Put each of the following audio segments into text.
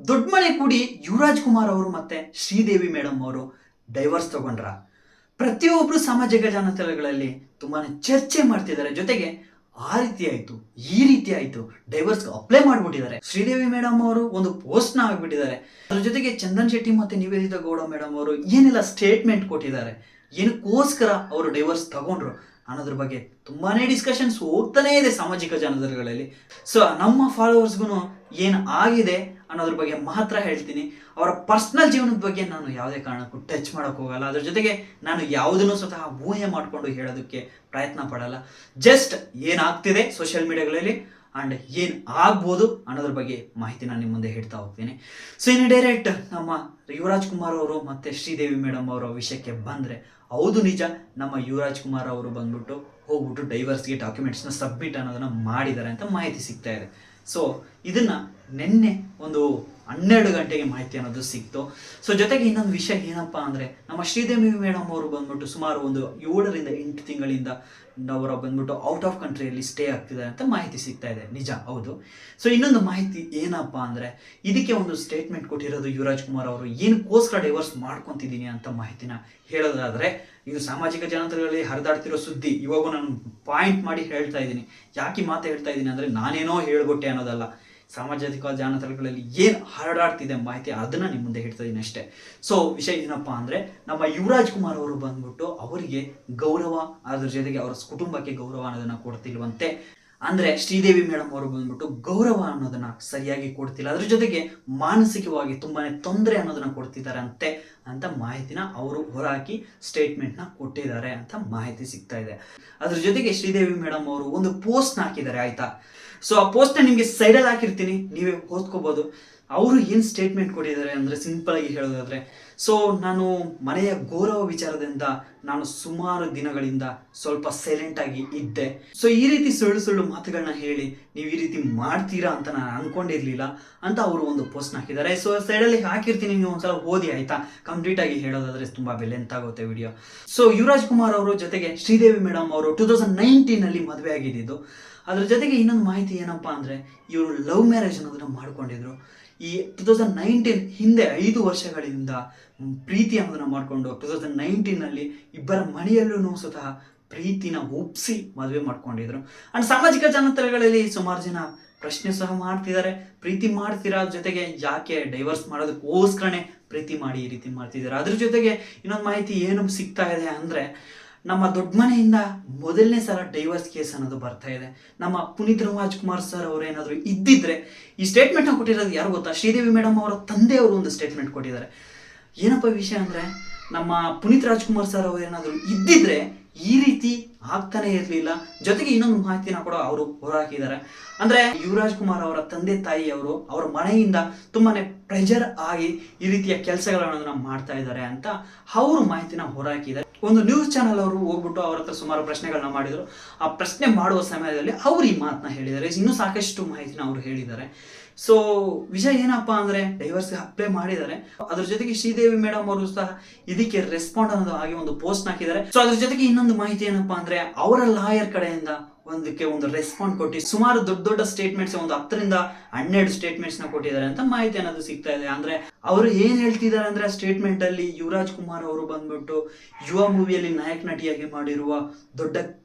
ದೊಡ್ಡ ಮನೆ ಕೂಡಿ ಯುವರಾಜ್ ಕುಮಾರ್ ಅವರು ಮತ್ತೆ ಶ್ರೀದೇವಿ ಮೇಡಮ್ ಅವರು ಡೈವರ್ಸ್ ತಗೊಂಡ್ರ. ಪ್ರತಿಯೊಬ್ರು ಸಾಮಾಜಿಕ ಜಾಲತಾಣಗಳಲ್ಲಿ ತುಂಬಾನೇ ಚರ್ಚೆ ಮಾಡ್ತಿದ್ದಾರೆ. ಜೊತೆಗೆ ಆ ರೀತಿ ಆಯ್ತು, ಈ ರೀತಿ ಆಯ್ತು, ಡೈವರ್ಸ್ ಅಪ್ಲೈ ಮಾಡ್ಬಿಟ್ಟಿದ್ದಾರೆ. ಶ್ರೀದೇವಿ ಮೇಡಮ್ ಅವರು ಒಂದು ಪೋಸ್ಟ್ ನ ಆಗ್ಬಿಟ್ಟಿದ್ದಾರೆ. ಅದ್ರ ಜೊತೆಗೆ ಚಂದನ್ ಶೆಟ್ಟಿ ಮತ್ತೆ ನಿವೇದಿತಾ ಗೌಡ ಮೇಡಮ್ ಅವರು ಏನೆಲ್ಲ ಸ್ಟೇಟ್ಮೆಂಟ್ ಕೊಟ್ಟಿದ್ದಾರೆ, ಏನಕ್ಕೋಸ್ಕರ ಅವರು ಡೈವರ್ಸ್ ತಗೊಂಡ್ರು ಅನ್ನೋದ್ರ ಬಗ್ಗೆ ತುಂಬಾನೇ ಡಿಸ್ಕಷನ್ಸ್ ಹೋಗ್ತಾನೇ ಇದೆ ಸಾಮಾಜಿಕ ಜಾಲತಾಣಗಳಲ್ಲಿ. ಸೊ ನಮ್ಮ ಫಾಲೋವರ್ಸ್ಗೂ ಏನು ಆಗಿದೆ ಅನ್ನೋದ್ರ ಬಗ್ಗೆ ಮಾತ್ರ ಹೇಳ್ತೀನಿ. ಅವರ ಪರ್ಸನಲ್ ಜೀವನದ ಬಗ್ಗೆ ನಾನು ಯಾವುದೇ ಕಾರಣಕ್ಕೂ ಟಚ್ ಮಾಡೋಕೆ ಹೋಗಲ್ಲ. ಅದ್ರ ಜೊತೆಗೆ ನಾನು ಯಾವುದನ್ನು ಸ್ವತಃ ಊಹೆ ಮಾಡಿಕೊಂಡು ಹೇಳೋದಕ್ಕೆ ಪ್ರಯತ್ನ ಪಡಲ್ಲ. ಜಸ್ಟ್ ಏನಾಗ್ತಿದೆ ಸೋಷಿಯಲ್ ಮೀಡಿಯಾಗಳಲ್ಲಿ ಆ್ಯಂಡ್ ಏನು ಆಗ್ಬೋದು ಅನ್ನೋದ್ರ ಬಗ್ಗೆ ಮಾಹಿತಿ ನಾನು ನಿಮ್ಮ ಮುಂದೆ ಹೇಳ್ತಾ ಹೋಗ್ತೀನಿ. ಸೊ ಇನ್ನು ಡೈರೆಕ್ಟ್ ನಮ್ಮ ಯುವರಾಜ್ ಕುಮಾರ್ ಅವರು ಮತ್ತು ಶ್ರೀದೇವಿ ಮೇಡಮ್ ಅವರ ವಿಷಯಕ್ಕೆ ಬಂದರೆ, ಹೌದು ನಿಜ, ನಮ್ಮ ಯುವರಾಜ್ ಕುಮಾರ್ ಅವರು ಹೋಗ್ಬಿಟ್ಟು ಡೈವರ್ಸ್ಗೆ ಡಾಕ್ಯುಮೆಂಟ್ಸ್ನ ಸಬ್ಮಿಟ್ ಅನ್ನೋದನ್ನು ಮಾಡಿದ್ದಾರೆ ಅಂತ ಮಾಹಿತಿ ಸಿಗ್ತಾ ಇದೆ. ಸೊ ಇದನ್ನು ನಿನ್ನೆ ಒಂದು 12 ಗಂಟೆಗೆ ಮಾಹಿತಿ ಅನ್ನೋದು ಸಿಕ್ತು. ಸೊ ಜೊತೆಗೆ ಇನ್ನೊಂದು ವಿಷಯ ಏನಪ್ಪ ಅಂದರೆ, ನಮ್ಮ ಶ್ರೀದೇವಿ ಮೇಡಮ್ ಅವರು ಸುಮಾರು ಒಂದು 7 ರಿಂದ 8 ತಿಂಗಳಿಂದ ಅವರು ಔಟ್ ಆಫ್ ಕಂಟ್ರಿಯಲ್ಲಿ ಸ್ಟೇ ಆಗ್ತಿದ್ದಾರೆ ಅಂತ ಮಾಹಿತಿ ಸಿಗ್ತಾ ಇದೆ. ನಿಜ, ಹೌದು. ಸೊ ಇನ್ನೊಂದು ಮಾಹಿತಿ ಏನಪ್ಪ ಅಂದರೆ, ಇದಕ್ಕೆ ಒಂದು ಸ್ಟೇಟ್ಮೆಂಟ್ ಕೊಟ್ಟಿರೋದು ಯುವರಾಜ್ ಕುಮಾರ್ ಅವರು ಏನಕ್ಕೋಸ್ಕರ ಡೈವರ್ಸ್ ಮಾಡ್ಕೊತಿದ್ದೀನಿ ಅಂತ ಮಾಹಿತಿನ ಹೇಳೋದಾದರೆ, ಇದು ಸಾಮಾಜಿಕ ಜಾಲತಾಣಗಳಲ್ಲಿ ಹರಿದಾಡ್ತಿರೋ ಸುದ್ದಿ. ಇವಾಗ ನಾನು ಪಾಯಿಂಟ್ ಮಾಡಿ ಹೇಳ್ತಾ ಇದ್ದೀನಿ. ಯಾಕೆ ಮಾತು ಹೇಳ್ತಾ ಇದ್ದೀನಿ ಅಂದರೆ, ನಾನೇನೋ ಹೇಳ್ಬಿಟ್ಟೆ ಅನ್ನೋದಲ್ಲ, ಸಾಮಾಜಿಕ ಜಾಲತಾಣಗಳಲ್ಲಿ ಏನು ಹರಡಾಡ್ತಿದೆ ಮಾಹಿತಿ ಅದನ್ನ ನಿಮ್ಮ ಮುಂದೆ ಹೇಳ್ತಾ ಇದ್ದೀನಿ ಅಷ್ಟೇ. ಸೊ ವಿಷಯ ಏನಪ್ಪಾ ಅಂದರೆ, ನಮ್ಮ ಯುವರಾಜ್ ಕುಮಾರ್ ಅವರು ಅವರಿಗೆ ಗೌರವ, ಅದ್ರ ಜೊತೆಗೆ ಅವರ ಕುಟುಂಬಕ್ಕೆ ಗೌರವ ಅನ್ನೋದನ್ನ ಕೊಡ್ತಿಲ್ವಂತೆ. ಅಂದರೆ ಶ್ರೀದೇವಿ ಮೇಡಮ್ ಅವರು ಗೌರವ ಅನ್ನೋದನ್ನ ಸರಿಯಾಗಿ ಕೊಡ್ತಿಲ್ಲ, ಅದ್ರ ಜೊತೆಗೆ ಮಾನಸಿಕವಾಗಿ ತುಂಬಾನೇ ತೊಂದರೆ ಅನ್ನೋದನ್ನ ಕೊಡ್ತಿದ್ದಾರೆ ಅಂತ ಮಾಹಿತಿನ ಅವರು ಹೊರಹಾಕಿ ಸ್ಟೇಟ್ಮೆಂಟ್ನ ಕೊಟ್ಟಿದ್ದಾರೆ ಅಂತ ಮಾಹಿತಿ ಸಿಗ್ತಾ ಇದೆ. ಅದ್ರ ಜೊತೆಗೆ ಶ್ರೀದೇವಿ ಮೇಡಮ್ ಅವರು ಒಂದು ಪೋಸ್ಟ್ನ ಹಾಕಿದ್ದಾರೆ, ಆಯ್ತಾ. ಸೊ ಆ ಪೋಸ್ಟ್ನ ನಿಮಗೆ ಸೈಡಲ್ಲಿ ಹಾಕಿರ್ತೀನಿ, ನೀವೇ ಓದ್ಕೋಬೋದು. ಅವರು ಏನು ಸ್ಟೇಟ್ಮೆಂಟ್ ಕೊಟ್ಟಿದ್ದಾರೆ ಅಂದರೆ, ಸಿಂಪಲ್ ಆಗಿ ಹೇಳೋದಾದ್ರೆ, ಸೊ ನಾನು ಮನೆಯ ಗೌರವ ವಿಚಾರದಿಂದ ನಾನು ಸುಮಾರು ದಿನಗಳಿಂದ ಸ್ವಲ್ಪ ಸೈಲೆಂಟ್ ಆಗಿ ಇದ್ದೆ. ಸೊ ಈ ರೀತಿ ಸುಳ್ಳು ಮಾತುಗಳನ್ನ ಹೇಳಿ ನೀವು ಈ ರೀತಿ ಮಾಡ್ತೀರಾ ಅಂತ ನಾನು ಅನ್ಕೊಂಡಿರ್ಲಿಲ್ಲ ಅಂತ ಅವರು ಒಂದು ಪೋಸ್ಟ್ ಹಾಕಿದ್ದಾರೆ. ಸೊ ಸೈಡಲ್ಲಿ ಹಾಕಿರ್ತೀನಿ, ನೀವು ಒಂದ್ಸಲ ಓದಿ, ಆಯ್ತಾ. ಕಂಪ್ಲೀಟ್ ಆಗಿ ಹೇಳೋದಾದ್ರೆ ತುಂಬಾ ಲೆಂತ್ ಆಗುತ್ತೆ ವಿಡಿಯೋ. ಸೊ ಯುವರಾಜ್ ಕುಮಾರ್ ಅವರು ಜೊತೆಗೆ ಶ್ರೀದೇವಿ ಮೇಡಮ್ ಅವರು 2019 ಮದುವೆ ಆಗಿದ್ದು. ಅದ್ರ ಜೊತೆಗೆ ಇನ್ನೊಂದು ಮಾಹಿತಿ ಏನಪ್ಪಾ ಅಂದರೆ, ಇವರು ಲವ್ ಮ್ಯಾರೇಜ್ ಅನ್ನೋದನ್ನ ಮಾಡ್ಕೊಂಡಿದ್ರು. ಈ 2019 ಹಿಂದೆ 5 ವರ್ಷಗಳಿಂದ ಪ್ರೀತಿ ಅನ್ನೋದನ್ನ ಮಾಡಿಕೊಂಡು 2019 ಇಬ್ಬರ ಮನೆಯಲ್ಲೂ ಸ್ವತಃ ಪ್ರೀತಿನ ಒಪ್ಪಿಸಿ ಮದುವೆ ಮಾಡ್ಕೊಂಡಿದ್ರು. ಅಂಡ್ ಸಾಮಾಜಿಕ ಜಾಲತಾಣಗಳಲ್ಲಿ ಸುಮಾರು ಜನ ಪ್ರಶ್ನೆ ಸಹ ಮಾಡ್ತಿದ್ದಾರೆ, ಪ್ರೀತಿ ಮಾಡ್ತೀರಾ, ಜೊತೆಗೆ ಯಾಕೆ ಡೈವರ್ಸ್ ಮಾಡೋದಕ್ಕೋಸ್ಕರನೇ ಪ್ರೀತಿ ಮಾಡಿ ಈ ರೀತಿ ಮಾಡ್ತಿದ್ದಾರೆ. ಅದ್ರ ಜೊತೆಗೆ ಇನ್ನೊಂದು ಮಾಹಿತಿ ಏನು ಸಿಗ್ತಾ ಇದೆ ಅಂದರೆ, ನಮ್ಮ ದೊಡ್ಡ ಮನೆಯಿಂದ ಮೊದಲನೇ ಸಲ ಡೈವರ್ಸ್ ಕೇಸ್ ಅನ್ನೋದು ಬರ್ತಾ ಇದೆ. ನಮ್ಮ ಪುನೀತ್ ರಾಜ್ಕುಮಾರ್ ಸರ್ ಅವರು ಏನಾದರೂ ಇದ್ದಿದ್ರೆ, ಈ ಸ್ಟೇಟ್ಮೆಂಟ್ನ ಕೊಟ್ಟಿರೋದು ಯಾರು ಗೊತ್ತಾ, ಶ್ರೀದೇವಿ ಮೇಡಮ್ ಅವರ ತಂದೆಯವರು ಒಂದು ಸ್ಟೇಟ್ಮೆಂಟ್ ಕೊಟ್ಟಿದ್ದಾರೆ. ಏನಪ್ಪ ವಿಷಯ ಅಂದರೆ, ನಮ್ಮ ಪುನೀತ್ ರಾಜ್ಕುಮಾರ್ ಸರ್ ಅವರು ಏನಾದರೂ ಇದ್ದಿದ್ರೆ ಈ ರೀತಿ ಆಗ್ತಾನೆ ಇರಲಿಲ್ಲ. ಜೊತೆಗೆ ಇನ್ನೊಂದು ಮಾಹಿತಿನ ಕೂಡ ಅವರು ಹೊರಹಾಕಿದ್ದಾರೆ. ಅಂದರೆ ಯುವರಾಜ್ ಕುಮಾರ್ ಅವರ ತಂದೆ ತಾಯಿಯವರು ಅವರ ಮನೆಯಿಂದ ತುಂಬಾನೇ ಪ್ರೆಷರ್ ಆಗಿ ಈ ರೀತಿಯ ಕೆಲಸಗಳನ್ನು ಮಾಡ್ತಾ ಇದ್ದಾರೆ ಅಂತ ಅವರು ಮಾಹಿತಿನ ಹೊರಹಾಕಿದ್ದಾರೆ. ಒಂದು ನ್ಯೂಸ್ ಚಾನಲ್ ಅವರು ಹೋಗ್ಬಿಟ್ಟು ಅವ್ರ ಹತ್ರ ಸುಮಾರು ಪ್ರಶ್ನೆಗಳನ್ನ ಮಾಡಿದ್ರು. ಆ ಪ್ರಶ್ನೆ ಮಾಡುವ ಸಮಯದಲ್ಲಿ ಅವರು ಈ ಮಾತನ್ನ ಹೇಳಿದ್ದಾರೆ. ಇನ್ನೂ ಸಾಕಷ್ಟು ಮಾಹಿತಿನ ಅವರು ಹೇಳಿದ್ದಾರೆ. ಸೊ ವಿಷಯ ಏನಪ್ಪಾ ಅಂದ್ರೆ, ಡೈವರ್ಸ್ಗೆ ಅಪ್ಲೈ ಮಾಡಿದ್ದಾರೆ. ಅದ್ರ ಜೊತೆಗೆ ಶ್ರೀದೇವಿ ಮೇಡಮ್ ಅವರು ಸಹ ಇದಕ್ಕೆ ರೆಸ್ಪಾಂಡ್ ಅನ್ನೋದು ಹಾಗೆ ಒಂದು ಪೋಸ್ಟ್ ಹಾಕಿದ್ದಾರೆ. ಸೊ ಅದ್ರ ಜೊತೆಗೆ ಇನ್ನೊಂದು ಮಾಹಿತಿ ಏನಪ್ಪಾ ಅಂದ್ರೆ, ಅವರ ಲಾಯರ್ ಕಡೆಯಿಂದ ಒಂದು ರೆಸ್ಪಾಂಡ್ ಕೊಟ್ಟು ಸುಮಾರು ದೊಡ್ಡ ಸ್ಟೇಟ್ಮೆಂಟ್ಸ್, ಒಂದು 10 ರಿಂದ 12 ಸ್ಟೇಟ್ಮೆಂಟ್ಸ್ ನ ಕೊಟ್ಟಿದ್ದಾರೆ ಅಂತ ಮಾಹಿತಿ ಅನ್ನೋದು ಸಿಗ್ತಾ ಇದೆ. ಅಂದ್ರೆ ಅವರು ಏನ್ ಹೇಳ್ತಿದ್ದಾರೆ ಅಂದ್ರೆ, ಸ್ಟೇಟ್ಮೆಂಟ್ ಅಲ್ಲಿ ಯುವರಾಜ್ ಕುಮಾರ್ ಅವರು ಯುವ ಮೂವಿಯಲ್ಲಿ ನಾಯಕ ನಟಿಯಾಗಿ ಮಾಡಿರುವ ದೊಡ್ಡ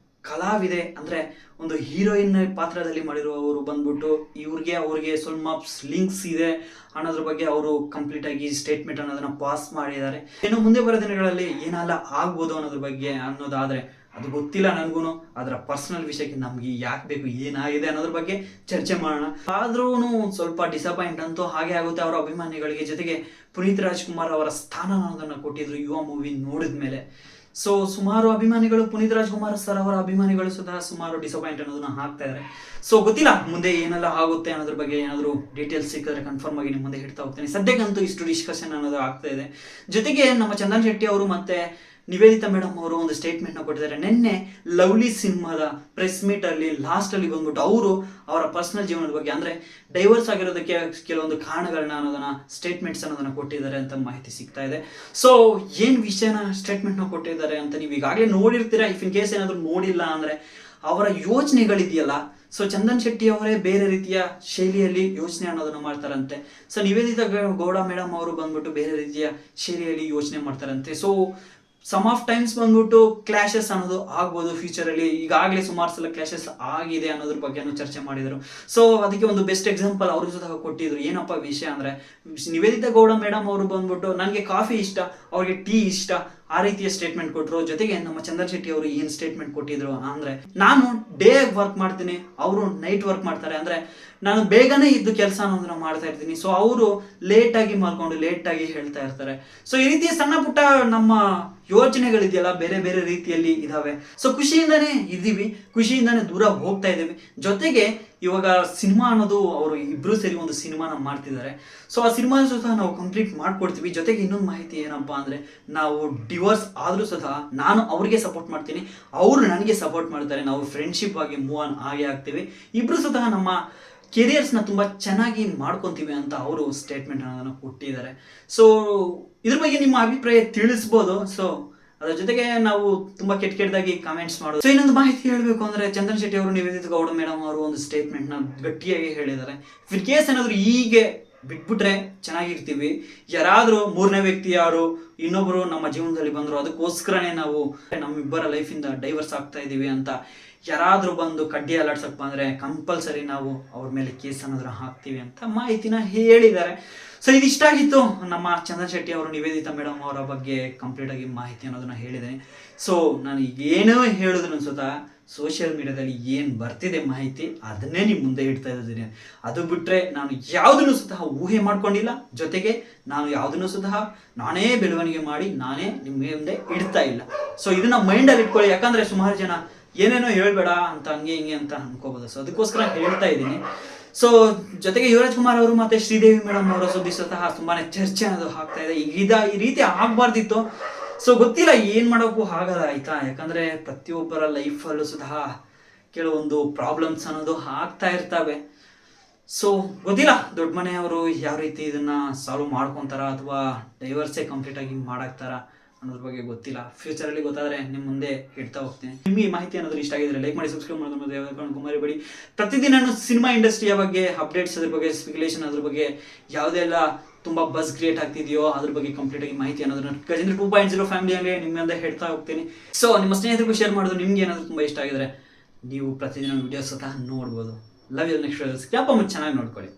ಕಲಾವಿದೆ, ಅಂದ್ರೆ ಒಂದು ಹೀರೋಯಿನ್ ಪಾತ್ರದಲ್ಲಿ ಮಾಡಿರುವವರು ಅವ್ರಿಗೆ ಸ್ವಲ್ಪ ಲಿಂಕ್ಸ್ ಇದೆ ಅನ್ನೋದ್ರ ಬಗ್ಗೆ ಅವರು ಕಂಪ್ಲೀಟ್ ಆಗಿ ಸ್ಟೇಟ್ಮೆಂಟ್ ಅನ್ನೋದನ್ನ ಪಾಸ್ ಮಾಡಿದ್ದಾರೆ. ಇನ್ನು ಮುಂದೆ ಬರೋ ದಿನಗಳಲ್ಲಿ ಏನೆಲ್ಲ ಆಗ್ಬೋದು ಅನ್ನೋದ್ರ ಬಗ್ಗೆ ಅನ್ನೋದಾದ್ರೆ ಅದು ಗೊತ್ತಿಲ್ಲ ನನಗೂ. ಅದರ ಪರ್ಸನಲ್ ವಿಷಯಕ್ಕೆ ನಮ್ಗೆ ಯಾಕೆ ಬೇಕು, ಏನಾಗಿದೆ ಅನ್ನೋದ್ರ ಬಗ್ಗೆ ಚರ್ಚೆ ಮಾಡೋಣ. ಆದ್ರೂ ಸ್ವಲ್ಪ ಡಿಸಪಾಯಿಂಟ್ ಅಂತೂ ಹಾಗೆ ಆಗುತ್ತೆ ಅವರ ಅಭಿಮಾನಿಗಳಿಗೆ. ಜೊತೆಗೆ ಪುನೀತ್ ರಾಜ್ಕುಮಾರ್ ಅವರ ಸ್ಥಾನ ಅನ್ನೋದನ್ನ ಕೊಟ್ಟಿದ್ರು ಯುವ ಮೂವಿ ನೋಡಿದ ಮೇಲೆ. ಸೊ ಸುಮಾರು ಅಭಿಮಾನಿಗಳು, ಪುನೀತ್ ರಾಜ್ಕುಮಾರ್ ಸರ್ ಅವರ ಅಭಿಮಾನಿಗಳು ಸುಧಾ ಸುಮಾರು ಡಿಸಪಾಯಿಂಟ್ ಅನ್ನೋದನ್ನ ಹಾಕ್ತಾ ಇದ್ದಾರೆ. ಸೊ ಗೊತ್ತಿಲ್ಲ ಮುಂದೆ ಏನೆಲ್ಲ ಆಗುತ್ತೆ ಅನ್ನೋದ್ರ ಬಗ್ಗೆ ಏನಾದರೂ ಡೀಟೇಲ್ಸ್ ಸಿಕ್ಕಿದ್ರೆ ಕನ್ಫರ್ಮ್ ಆಗಿ ನಿಮ್ಮ ಮುಂದೆ ಹೇಳ್ತಾ ಹೋಗ್ತೀನಿ. ಸದ್ಯಕ್ಕಂತೂ ಇಷ್ಟು ಡಿಸ್ಕಷನ್ ಅನ್ನೋದು ಆಗ್ತಾ ಇದೆ. ಜೊತೆಗೆ ನಮ್ಮ ಚಂದನ್ ಶೆಟ್ಟಿ ಅವರು ಮತ್ತೆ ನಿವೇದಿತಾ ಮೇಡಮ್ ಅವರು ಒಂದು ಸ್ಟೇಟ್ಮೆಂಟ್ ನ ಕೊಟ್ಟಿದ್ದಾರೆ. ನಿನ್ನೆ ಲವ್ಲಿ ಸಿನಿಮಾದ ಪ್ರೆಸ್ ಮೀಟ್ ಅಲ್ಲಿ ಲಾಸ್ಟ್ ಅಲ್ಲಿ ಅವರು ಅವರ ಪರ್ಸನಲ್ ಜೀವನದ ಬಗ್ಗೆ, ಅಂದ್ರೆ ಡೈವರ್ಸ್ ಆಗಿರೋದಕ್ಕೆ ಕೆಲವೊಂದು ಕಾರಣಗಳನ್ನ ಅನ್ನೋದನ್ನ ಸ್ಟೇಟ್ಮೆಂಟ್ಸ್ ಅನ್ನೋದನ್ನ ಕೊಟ್ಟಿದ್ದಾರೆ ಅಂತ ಮಾಹಿತಿ ಸಿಗ್ತಾ ಇದೆ. ಸೊ ಏನ್ ವಿಷಯನ ಸ್ಟೇಟ್ಮೆಂಟ್ ನ ಕೊಟ್ಟಿದ್ದಾರೆ ಅಂತ ನೀವು ಈಗಾಗಲೇ ನೋಡಿರ್ತೀರಾ. ಇಫ್ ಇನ್ ಕೇಸ್ ಏನಾದ್ರು ನೋಡಿಲ್ಲ ಅಂದ್ರೆ, ಅವರ ಯೋಚನೆಗಳಿದೆಯಲ್ಲ, ಸೊ ಚಂದನ್ ಶೆಟ್ಟಿ ಅವರೇ ಬೇರೆ ರೀತಿಯ ಶೈಲಿಯಲ್ಲಿ ಯೋಚನೆ ಅನ್ನೋದನ್ನ ಮಾಡ್ತಾರಂತೆ. ಸೊ ನಿವೇದಿತಾ ಗೌಡ ಮೇಡಮ್ ಅವರು ಬಂದ್ಬಿಟ್ಟು ಬೇರೆ ರೀತಿಯ ಶೈಲಿಯಲ್ಲಿ ಯೋಚನೆ ಮಾಡ್ತಾರಂತೆ. ಸೊ ಸಮ್ ಆಫ್ ಟೈಮ್ಸ್ ಬಂದ್ಬಿಟ್ಟು ಕ್ಲಾಶಸ್ ಅನ್ನೋದು ಆಗ್ಬೋದು ಫ್ಯೂಚರಲ್ಲಿ. ಈಗಾಗಲೇ ಸುಮಾರು ಸಲ ಕ್ಲಾಶಸ್ ಆಗಿದೆ ಅನ್ನೋದ್ರ ಬಗ್ಗೆನೂ ಚರ್ಚೆ ಮಾಡಿದರು. ಸೊ ಅದಕ್ಕೆ ಒಂದು ಬೆಸ್ಟ್ ಎಕ್ಸಾಂಪಲ್ ಅವರು ಸಹ ಕೊಟ್ಟಿದ್ರು. ಏನಪ್ಪ ವಿಷಯ ಅಂದರೆ, ನಿವೇದಿತಾ ಗೌಡ ಮೇಡಮ್ ಅವರು ಬಂದ್ಬಿಟ್ಟು ನನಗೆ ಕಾಫಿ ಇಷ್ಟ, ಅವ್ರಿಗೆ ಟೀ ಇಷ್ಟ, ಆ ರೀತಿಯ ಸ್ಟೇಟ್ಮೆಂಟ್ ಕೊಟ್ಟರು. ಜೊತೆಗೆ ನಮ್ಮ ಚಂದನ್ ಶೆಟ್ಟಿ ಅವರು ಏನು ಸ್ಟೇಟ್ಮೆಂಟ್ ಕೊಟ್ಟಿದ್ರು ಅಂದರೆ, ನಾನು ಡೇ ವರ್ಕ್ ಮಾಡ್ತೀನಿ, ಅವರು ನೈಟ್ ವರ್ಕ್ ಮಾಡ್ತಾರೆ. ಅಂದರೆ ನಾನು ಬೇಗನೆ ಇದ್ದು ಕೆಲಸ ಅನ್ನೋದನ್ನ ಮಾಡ್ತಾ ಇರ್ತೀನಿ, ಸೊ ಅವರು ಲೇಟಾಗಿ ಮಾಡ್ಕೊಂಡು ಲೇಟಾಗಿ ಹೇಳ್ತಾ ಇರ್ತಾರೆ. ಸೊ ಈ ರೀತಿಯ ಸಣ್ಣ ಪುಟ್ಟ ನಮ್ಮ ಯೋಚನೆಗಳಿದೆಯಲ್ಲ ಬೇರೆ ಬೇರೆ ರೀತಿಯಲ್ಲಿ ಇದಾವೆ. ಸೊ ಖುಷಿಯಿಂದಾನೇ ಇದ್ದೀವಿ, ಖುಷಿಯಿಂದಾನೇ ದೂರ ಹೋಗ್ತಾ ಇದ್ದೀವಿ. ಜೊತೆಗೆ ಇವಾಗ ಸಿನಿಮಾ ಅನ್ನೋದು ಅವರು ಇಬ್ರು ಸೇರಿ ಒಂದು ಸಿನಿಮಾನ ಮಾಡ್ತಿದ್ದಾರೆ. ಸೊ ಆ ಸಿನಿಮಾ ಸಹ ನಾವು ಕಂಪ್ಲೀಟ್ ಮಾಡ್ಕೊಡ್ತೀವಿ. ಜೊತೆಗೆ ಇನ್ನೊಂದು ಮಾಹಿತಿ ಏನಪ್ಪ ಅಂದರೆ, ನಾವು ಡಿವೋರ್ಸ್ ಆದರೂ ಸಹ ನಾನು ಅವ್ರಿಗೆ ಸಪೋರ್ಟ್ ಮಾಡ್ತೀನಿ, ಅವರು ನನಗೆ ಸಪೋರ್ಟ್ ಮಾಡ್ತಾರೆ. ನಾವು ಫ್ರೆಂಡ್ಶಿಪ್ ಆಗಿ ಮೂವ್ ಆನ್ ಆಗೇ ಆಗ್ತೀವಿ. ಇಬ್ರು ಸಹ ನಮ್ಮ ಕೆರಿಯರ್ಸ್ನ ತುಂಬ ಚೆನ್ನಾಗಿ ಮಾಡ್ಕೊತೀವಿ ಅಂತ ಅವರು ಸ್ಟೇಟ್ಮೆಂಟ್ ಅನ್ನೋದನ್ನು ಕೊಟ್ಟಿದ್ದಾರೆ. ಸೊ ಇದ್ರ ಬಗ್ಗೆ ನಿಮ್ಮ ಅಭಿಪ್ರಾಯ ತಿಳಿಸ್ಬೋದು. ಸೊ ಅದ್ರ ಜೊತೆಗೆ ನಾವು ತುಂಬಾ ಕೆಟ್ಟದಾಗಿ ಕಾಮೆಂಟ್ಸ್ ಮಾಡೋದು. ಸೊ ಇನ್ನೊಂದು ಮಾಹಿತಿ ಹೇಳಬೇಕು ಅಂದ್ರೆ, ಚಂದನ್ ಶೆಟ್ಟಿ ಅವರು ನಿವೇದಿತಾ ಗೌಡ ಮೇಡಮ್ ಅವರು ಒಂದು ಸ್ಟೇಟ್ಮೆಂಟ್ ನ ಗಟ್ಟಿಯಾಗಿ ಹೇಳಿದ್ದಾರೆ. ಇನ್ ಕೇಸ್ ಏನಾದ್ರು ಹೀಗೆ ಬಿಟ್ಬಿಟ್ರೆ ಚೆನ್ನಾಗಿರ್ತೀವಿ, ಯಾರಾದ್ರೂ ಮೂರನೇ ವ್ಯಕ್ತಿ ಯಾರು ಇನ್ನೊಬ್ರು ನಮ್ಮ ಜೀವನದಲ್ಲಿ ಬಂದ್ರು ಅದಕ್ಕೋಸ್ಕರನೇ ನಾವು ನಮ್ಮಿಬ್ಬರ ಲೈಫಿಂದ ಡೈವರ್ಸ್ ಆಗ್ತಾ ಇದೀವಿ ಅಂತ ಯಾರಾದ್ರೂ ಬಂದು ಕಡ್ಡಿ ಅಲಾಡ್ಸಕ್ ಬಂದ್ರೆ ಕಂಪಲ್ಸರಿ ನಾವು ಅವ್ರ ಮೇಲೆ ಕೇಸ್ ಅನ್ನೋದ್ರ ಹಾಕ್ತೀವಿ ಅಂತ ಮಾಹಿತಿನ ಹೇಳಿದ್ದಾರೆ. ಸೊ ಇದಿಷ್ಟ ಆಗಿತ್ತು ನಮ್ಮ ಚಂದನ್ ಶೆಟ್ಟಿ ಅವರು ನಿವೇದಿತಾ ಮೇಡಮ್ ಅವರ ಬಗ್ಗೆ ಕಂಪ್ಲೀಟ್ ಆಗಿ ಮಾಹಿತಿ ಅನ್ನೋದನ್ನ ಹೇಳಿದ್ದೇನೆ. ಸೊ ನಾನು ಏನೋ ಹೇಳಿದ್ರು ಅನ್ಸುತ್ತಾ, ಸೋಷಿಯಲ್ ಮೀಡಿಯಾದಲ್ಲಿ ಏನು ಬರ್ತಿದೆ ಮಾಹಿತಿ ಅದನ್ನೇ ನಿಮ್ಮ ಮುಂದೆ ಇಡ್ತಾ ಇದ್ದೀನಿ. ಅದು ಬಿಟ್ಟರೆ ನಾನು ಯಾವುದನ್ನು ಸಹ ಊಹೆ ಮಾಡ್ಕೊಂಡಿಲ್ಲ. ಜೊತೆಗೆ ನಾನು ಯಾವುದನ್ನು ಸಹ ನಾನೇ ಬೆಳವಣಿಗೆ ಮಾಡಿ ನಾನೇ ನಿಮಗೆ ಮುಂದೆ ಇಡ್ತಾ ಇಲ್ಲ. ಸೊ ಇದನ್ನ ಮೈಂಡಲ್ಲಿ ಇಟ್ಕೊಳ್ಳಿ. ಯಾಕಂದರೆ ಸುಮಾರು ಜನ ಏನೇನೋ ಹೇಳ್ಬೇಡ ಅಂತ ಹಂಗೆ ಹಿಂಗೆ ಅಂತ ಅನ್ಕೋಬೋದು. ಸೊ ಅದಕ್ಕೋಸ್ಕರ ಹೇಳ್ತಾ ಇದ್ದೀನಿ. ಸೊ ಜೊತೆಗೆ ಯುವರಾಜ್ ಕುಮಾರ್ ಅವರು ಮತ್ತೆ ಶ್ರೀದೇವಿ ಮೇಡಮ್ ಅವರ ಸುದ್ದಿ ಸಹ ತುಂಬಾನೇ ಚರ್ಚೆ ಅನ್ನೋದು ಆಗ್ತಾ ಇದೆ. ಈ ರೀತಿ ಆಗ್ಬಾರ್ದಿತ್ತು. ಸೊ ಗೊತ್ತಿಲ್ಲ ಏನು ಮಾಡೋಕ್ಕೂ ಆಗಲ್ಲ ಆಯ್ತಾ. ಯಾಕಂದ್ರೆ ಪ್ರತಿಯೊಬ್ಬರ ಲೈಫಲ್ಲೂ ಸಹ ಕೆಲವೊಂದು ಪ್ರಾಬ್ಲಮ್ಸ್ ಅನ್ನೋದು ಆಗ್ತಾ ಇರ್ತವೆ. ಸೊ ಗೊತ್ತಿಲ್ಲ ದೊಡ್ಡ ಮನೆಯವರು ಯಾವ ರೀತಿ ಇದನ್ನ ಸಾಲ್ವ್ ಮಾಡ್ಕೊತಾರ ಅಥವಾ ಡೈವರ್ಸೇ ಕಂಪ್ಲೀಟ್ ಆಗಿ ಮಾಡಾಕ್ತಾರ ಅನ್ನೋದ್ರ ಬಗ್ಗೆ ಗೊತ್ತಿಲ್ಲ. ಫ್ಯೂಚರಲ್ಲಿ ಗೊತ್ತಾದರೆ ನಿಮ್ಮ ಮುಂದೆ ಇಡ್ತಾ ಹೋಗ್ತೀನಿ. ನಿಮಗೆ ಈ ಮಾಹಿತಿ ಅನ್ನೋದು ಇಷ್ಟ ಆಗಿದ್ರೆ ಲೈಕ್ ಮಾಡಿ, ಸಬ್ಸ್ಕ್ರೈಬ್ ಮಾಡೋದು ಯಾವ್ದು ಮರಿಬೇಡಿ. ಪ್ರತಿದಿನ ಸಿನಿಮಾ ಇಂಡಸ್ಟ್ರಿಯ ಬಗ್ಗೆ ಅಪ್ಡೇಟ್ಸ್, ಅದ್ರ ಬಗ್ಗೆ ಸ್ಪೆಕ್ಯುಲೇಷನ್, ಅದ್ರ ಬಗ್ಗೆ ಯಾವುದೆಲ್ಲ ತುಂಬ ಬಸ್ ಕ್ರಿಯೇಟ್ ಆಗ್ತಿದೆಯೋ ಅದ್ರ ಬಗ್ಗೆ ಕಂಪ್ಲೀಟ್ ಆಗಿ ಮಾಹಿತಿ ಅನ್ನೋದನ್ನ ಗಜೇಂದ್ರ 2.0 ಫ್ಯಾಮಿಲಿಯಲ್ಲಿ ನಿಮ್ಮಿಂದ ಹೇಳ್ತಾ ಹೋಗ್ತೀನಿ. ಸೊ ನಿಮ್ಮ ಸ್ನೇಹಿತರಿಗೂ ಶೇರ್ ಮಾಡೋದು. ನಿಮ್ಗೆ ಏನಾದರೂ ತುಂಬ ಇಷ್ಟ ಆಗಿದ್ರೆ ನೀವು ಪ್ರತಿದಿನ ವಿಡಿಯೋಸ್ ಸಹ ನೋಡ್ಬೋದು. Love you. ನೆಕ್ಸ್ಟ್ ಚೆನ್ನಾಗಿ ನೋಡ್ಕೊಳ್ಳಿ.